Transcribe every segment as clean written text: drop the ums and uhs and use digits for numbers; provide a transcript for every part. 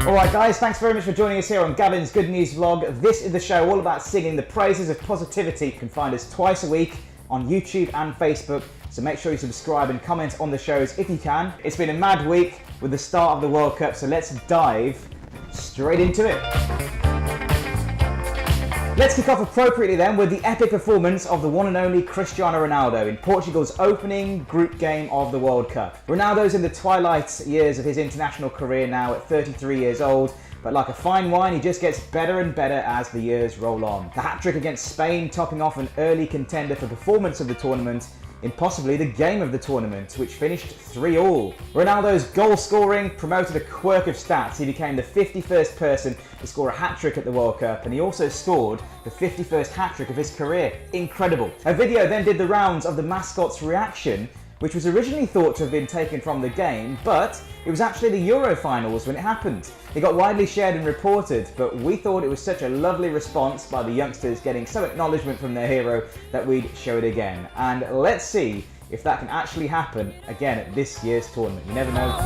Alright guys, thanks very much for joining us here on Gavin's Good News Vlog. This is the show all about singing the praises of positivity. You can find us twice a week on YouTube and Facebook, so make sure you subscribe and comment on the shows if you can. It's been a mad week with the start of the World Cup, so let's dive straight into it. Let's kick off appropriately then with the epic performance of the one and only Cristiano Ronaldo in Portugal's opening group game of the World Cup. Ronaldo's in the twilight years of his international career now at 33 years old, but like a fine wine, he just gets better and better as the years roll on. The hat-trick against Spain topping off an early contender for performance of the tournament in possibly the game of the tournament, which finished 3-3. Ronaldo's goal scoring promoted a quirk of stats. He became the 51st person to score a hat-trick at the World Cup, and he also scored the 51st hat-trick of his career. Incredible. A video then did the rounds of the mascot's reaction, which was originally thought to have been taken from the game, but it was actually the Euro finals when it happened. It got widely shared and reported, but we thought it was such a lovely response by the youngsters getting some acknowledgement from their hero that we'd show it again. And let's see if that can actually happen again at this year's tournament. You never know.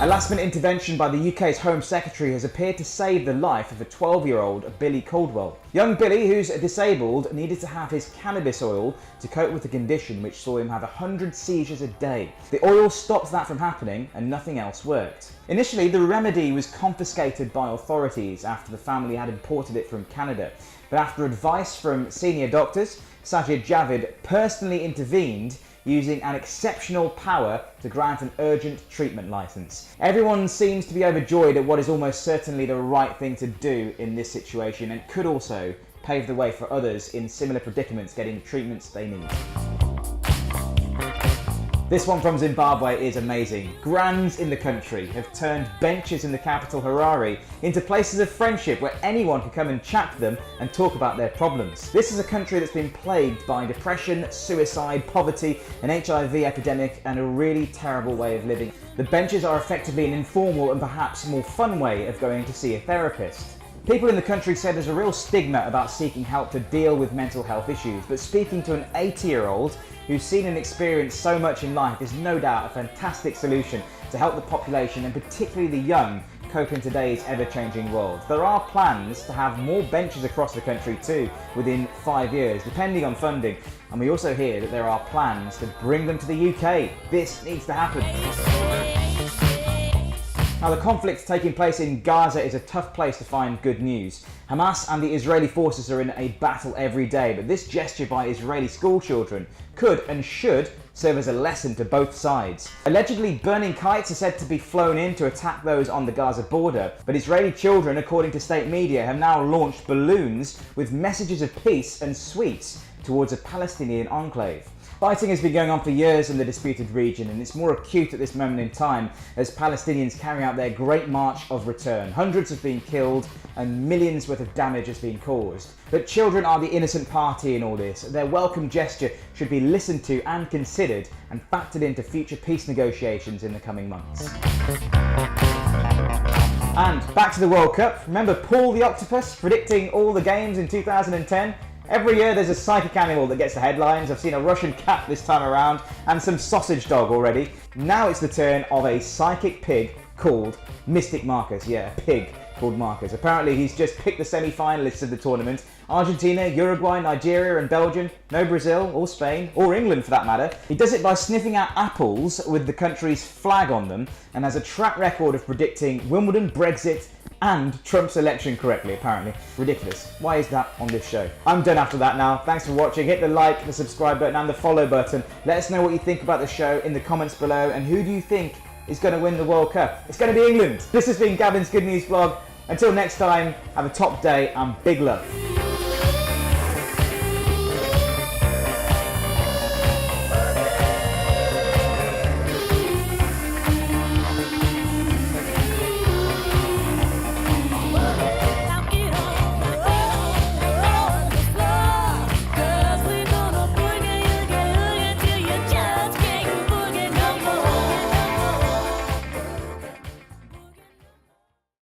A last-minute intervention by the UK's Home Secretary has appeared to save the life of a 12-year-old Billy Caldwell. Young Billy, who's disabled, needed to have his cannabis oil to cope with the condition which saw him have 100 seizures a day. The oil stopped that from happening and nothing else worked. Initially, the remedy was confiscated by authorities after the family had imported it from Canada. But after advice from senior doctors, Sajid Javid personally intervened using an exceptional power to grant an urgent treatment licence. Everyone seems to be overjoyed at what is almost certainly the right thing to do in this situation, and could also pave the way for others in similar predicaments getting the treatments they need. This one from Zimbabwe is amazing. Grans in the country have turned benches in the capital Harare into places of friendship where anyone can come and chat to them and talk about their problems. This is a country that's been plagued by depression, suicide, poverty, an HIV epidemic, and a really terrible way of living. The benches are effectively an informal and perhaps more fun way of going to see a therapist. People in the country say there's a real stigma about seeking help to deal with mental health issues, but speaking to an 80-year-old who's seen and experienced so much in life is no doubt a fantastic solution to help the population, and particularly the young, cope in today's ever-changing world. There are plans to have more benches across the country too within 5 years, depending on funding, and we also hear that there are plans to bring them to the UK. This needs to happen. Now, the conflict taking place in Gaza is a tough place to find good news. Hamas and the Israeli forces are in a battle every day, but this gesture by Israeli school children could and should serve as a lesson to both sides. Allegedly, burning kites are said to be flown in to attack those on the Gaza border, but Israeli children, according to state media, have now launched balloons with messages of peace and sweets towards a Palestinian enclave. Fighting has been going on for years in the disputed region, and it's more acute at this moment in time as Palestinians carry out their Great March of Return. Hundreds have been killed and millions worth of damage has been caused. But children are the innocent party in all this. Their welcome gesture should be listened to and considered and factored into future peace negotiations in the coming months. And back to the World Cup. Remember Paul the Octopus predicting all the games in 2010? Every year there's a psychic animal that gets the headlines. I've seen a Russian cat this time around and some sausage dog already. Now it's the turn of a psychic pig called Mystic Marcus. Yeah, a pig called Marcus. Apparently he's just picked the semi-finalists of the tournament. Argentina, Uruguay, Nigeria and Belgium. No Brazil or Spain or England for that matter. He does it by sniffing out apples with the country's flag on them and has a track record of predicting Wimbledon, Brexit and Trump's election correctly, apparently. Ridiculous. Why is that on this show? I'm done after that now. Thanks for watching. Hit the like, the subscribe button and the follow button. Let us know what you think about the show in the comments below, and who do you think is going to win the World Cup? It's going to be England. This has been Gavin's Good News Vlog. Until next time, have a top day and big love.